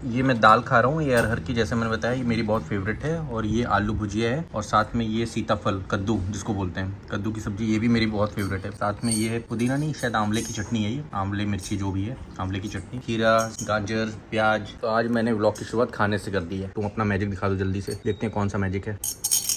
ये मैं दाल खा रहा हूँ, ये अरहर की, जैसे मैंने बताया ये मेरी बहुत फेवरेट है। और ये आलू भुजिया है और साथ में ये सीताफल कद्दू जिसको बोलते हैं, कद्दू की सब्जी, ये भी मेरी बहुत फेवरेट है। साथ में ये है पुदीना नहीं, शायद आंवले की चटनी है, ये आंवले मिर्ची जो भी है, आंवले की चटनी, खीरा, गाजर, प्याज। तो आज मैंने व्लॉग की शुरुआत खाने से कर दी है। तुम अपना मैजिक दिखा दो जल्दी से, देखते हैं कौन सा मैजिक है।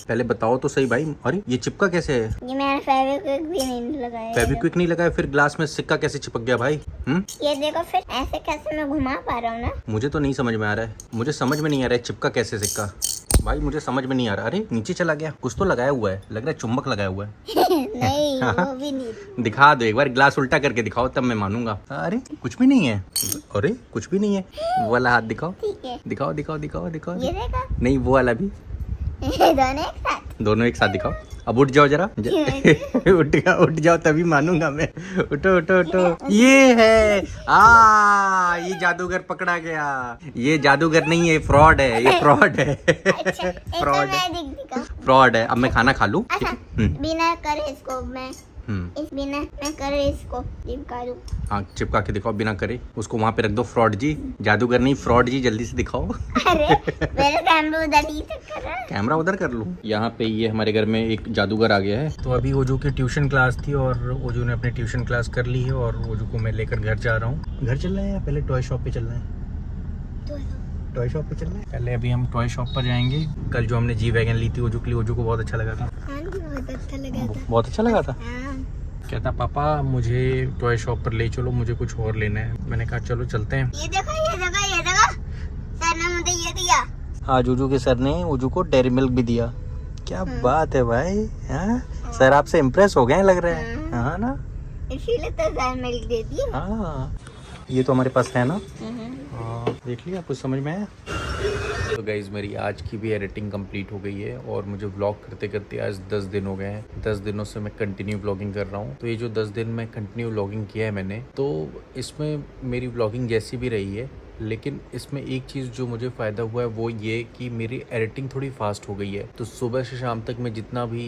पहले बताओ तो सही भाई। अरे ये चिपका कैसे है? ये मैंने फेविक्विक भी नहीं लगाया। फेविक्विक नहीं लगाया, फिर ग्लास में सिक्का कैसे चिपक गया भाई? ये देखो, फिर ऐसे कैसे मैं घुमा पा रहा हूँ ना। मुझे तो नहीं समझ में आ रहा है, मुझे समझ में नहीं आ रहा है चिपका कैसे सिक्का भाई, मुझे समझ में नहीं आ रहा। अरे नीचे चला गया, कुछ तो लगाया हुआ है, लग रहा है चुंबक लगाया हुआ है। नहीं वो भी नहीं। दिखा दो एक बार, ग्लास उल्टा करके दिखाओ तब मैं मानूंगा। अरे कुछ भी नहीं है, अरे कुछ भी नहीं है। वो वाला हाथ दिखाओ, ठीक है, दिखाओ दिखाओ दिखाओ दिखाओ। ये देखा, नहीं वो वाला भी, दोनों एक साथ। दोनों एक साथ दिखाओ। अब उठ जाओ जरा। उठ जाओ तभी मानूंगा मैं। उठो उठो उठो। ये है, ये जादूगर पकड़ा गया। ये जादूगर नहीं है, फ्रॉड है, ये फ्रॉड है। अच्छा, फ्रॉड है, दिखा। फ्रॉड है। अब मैं खाना खा लूं? अच्छा, बिना करे इसको मैं बिना मैं करे इसको चिपका दूं। हाँ चिपका के दिखाओ बिना करे, उसको वहाँ पे रख दो। फ्रॉड जी, जादूगर नहीं फ्रॉड जी, जल्दी से दिखाओ। अरे मेरा कैमरा उधर ही से कर रहा है। कैमरा उधर कर लूँ। यहाँ पे ये हमारे घर में एक जादूगर आ गया है। तो अभी ओजू की ट्यूशन क्लास थी और ओजू ने अपनी ट्यूशन क्लास कर ली है और ओजू को मैं लेकर घर जा रहा हूँ। घर चल रहे हैं या पहले टॉय शॉप पे चल रहे हैं? टॉय शॉप पे चल रहे हैं। पहले अभी हम टॉय शॉप पर जाएंगे। कल जो हमने जी वैगन ली थी ओजू के लिए, ओजू को बहुत अच्छा लगा था। बहुत अच्छा लगा था। बहुत अच्छा लगा था। हाँ। कहता पापा मुझे टॉय शॉप पर ले चलो, मुझे कुछ और लेना है। मैंने कहा चलो चलते हैं। ये देखो ये देखो ये देखो, सर ने मुझे ये दिया। आज ओजू के सर ने ओजू को डेयरी मिल्क भी दिया। क्या बात है भाई, हाँ सर आपसे इम्प्रेस हो गए हैं लग रहा है, हाँ ना, इसीलिए तो सर मिल्क दे दी। हाँ ये तो हमारे पास है ना। हाँ देख लिया, कुछ समझ में आया। तो गाइज मेरी आज की भी एडिटिंग कंप्लीट हो गई है और मुझे व्लॉग करते करते आज 10 दिन हो गए हैं। 10 दिनों से मैं कंटिन्यू व्लॉगिंग कर रहा हूँ। तो ये जो 10 दिन में कंटिन्यू व्लॉगिंग किया है मैंने, तो इसमें मेरी व्लॉगिंग जैसी भी रही है, लेकिन इसमें एक चीज़ जो मुझे फ़ायदा हुआ है वो ये कि मेरी एडिटिंग थोड़ी फास्ट हो गई है। तो सुबह से शाम तक मैं जितना भी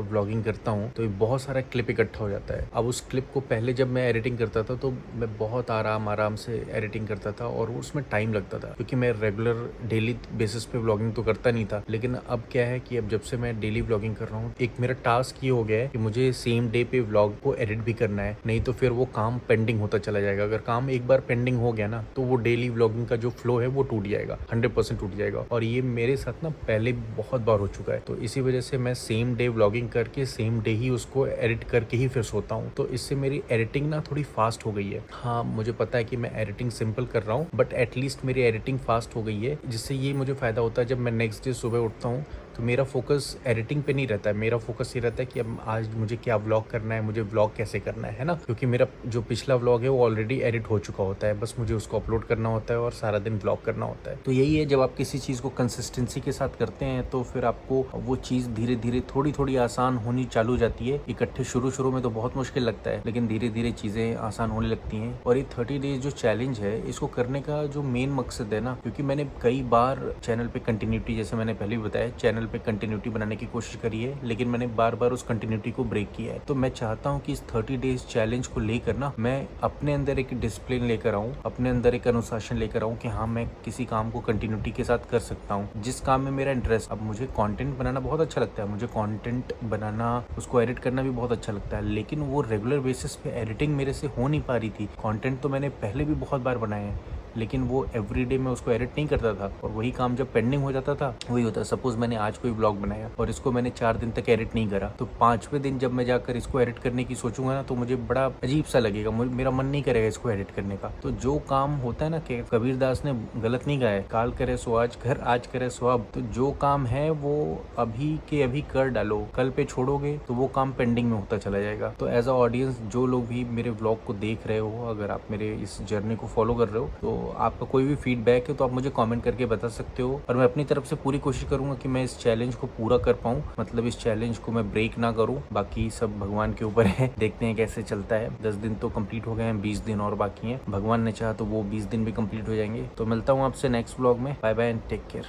व्लॉगिंग करता हूँ तो बहुत सारा क्लिप इकट्ठा हो जाता है। अब उस क्लिप को पहले जब मैं एडिटिंग करता था तो मैं बहुत आराम से एडिटिंग करता था और उसमें टाइम लगता था, क्योंकि मैं रेगुलर डेली बेसिस पे व्लॉगिंग तो करता नहीं था। लेकिन अब क्या है कि अब जब से मैं डेली व्लॉगिंग कर रहा हूँ, एक मेरा टास्क ये हो गया है कि मुझे सेम डे पे व्लॉग को एडिट भी करना है, नहीं तो फिर वो काम पेंडिंग होता चला जाएगा। अगर काम एक बार पेंडिंग हो गया ना तो वो डेली व्लॉगिंग का जो फ्लो है वो टूट जाएगा, 100% टूट जाएगा। और ये मेरे साथ ना पहले बहुत बार हो चुका है। तो इसी वजह से मैं सेम डे व्लॉगिंग करके सेम डे ही उसको एडिट करके ही फिर सोता हूँ। तो इससे मेरी एडिटिंग ना थोड़ी फास्ट हो गई है। हाँ मुझे पता है कि मैं एडिटिंग सिंपल कर रहा हूँ, बट एटलीस्ट मेरी एडिटिंग फास्ट हो गई है, जिससे ये मुझे फायदा होता है। जब मैं नेक्स्ट डे सुबह उठता हूँ तो मेरा फोकस एडिटिंग पे नहीं रहता है, मेरा फोकस ये रहता है कि अब आज मुझे क्या व्लॉग करना है, मुझे व्लॉग कैसे करना है ना। क्योंकि मेरा जो पिछला व्लॉग है वो ऑलरेडी एडिट हो चुका होता है, बस मुझे उसको अपलोड करना होता है और सारा दिन व्लॉग करना होता है। तो यही है, जब आप किसी चीज़ को कंसिस्टेंसी के साथ करते हैं तो फिर आपको वो चीज़ धीरे धीरे थोड़ी थोड़ी आसान होनी चालू हो जाती है। इकट्ठे शुरू में तो बहुत मुश्किल लगता है, लेकिन धीरे धीरे चीज़ें आसान होने लगती हैं। और ये 30 डेज जो चैलेंज है, इसको करने का जो मेन मकसद है ना, क्योंकि मैंने कई बार चैनल पे कंटिन्यूटी, जैसे मैंने पहले भी बताया, चैनल पे कंटिन्यूटी बनाने की कोशिश करी है, लेकिन मैंने बार बार उस कंटिन्यूटी को ब्रेक किया है। तो मैं चाहता हूँ कि इस 30 डेज चैलेंज को लेकर ना मैं अपने अंदर एक डिसिप्लिन लेकर आऊँ, अपने अंदर एक अनुशासन लेकर आऊँ कि हाँ मैं किसी काम को कंटिन्यूटी के साथ कर सकता हूँ, जिस काम में मेरा इंटरेस्ट। अब मुझे कंटेंट बनाना बहुत अच्छा लगता है, मुझे कंटेंट बनाना, उसको एडिट करना भी बहुत अच्छा लगता है, लेकिन वो रेगुलर बेसिस पे एडिटिंग मेरे से हो नहीं पा रही थी। कंटेंट तो मैंने पहले भी बहुत बार बनाए हैं, लेकिन वो एवरीडे में उसको एडिट नहीं करता था और वही काम जब पेंडिंग हो जाता था वही होता। सपोज मैंने आज कोई ब्लॉग बनाया और इसको मैंने 4 दिन तक एडिट नहीं करा, तो 5वें दिन जब मैं जाकर इसको एडिट करने की सोचूंगा ना तो मुझे बड़ा अजीब सा लगेगा, मेरा मन नहीं करेगा इसको एडिट करने का। तो जो काम होता है ना, कि कबीर दास ने गलत नहीं गाया, काल करे सो आज घर, आज करे सो अब। तो जो काम है वो अभी के अभी कर डालो, कल पे छोड़ोगे तो वो काम पेंडिंग में होता चला जाएगा। तो एज अ ऑडियंस, जो लोग भी मेरे ब्लॉग को देख रहे हो, अगर आप मेरे इस जर्नी को फॉलो कर रहे हो, तो आपका कोई भी फीडबैक है तो आप मुझे कमेंट करके बता सकते हो। और मैं अपनी तरफ से पूरी कोशिश करूंगा कि मैं इस चैलेंज को पूरा कर पाऊं, मतलब इस चैलेंज को मैं ब्रेक ना करूं। बाकी सब भगवान के ऊपर है, देखते हैं कैसे चलता है। 10 दिन तो कंप्लीट हो गए हैं, 20 दिन और बाकी हैं। भगवान ने चाहा तो वो 20 दिन भी कंप्लीट हो जाएंगे। तो मिलता हूँ आपसे नेक्स्ट व्लॉग में। Bye bye and take care.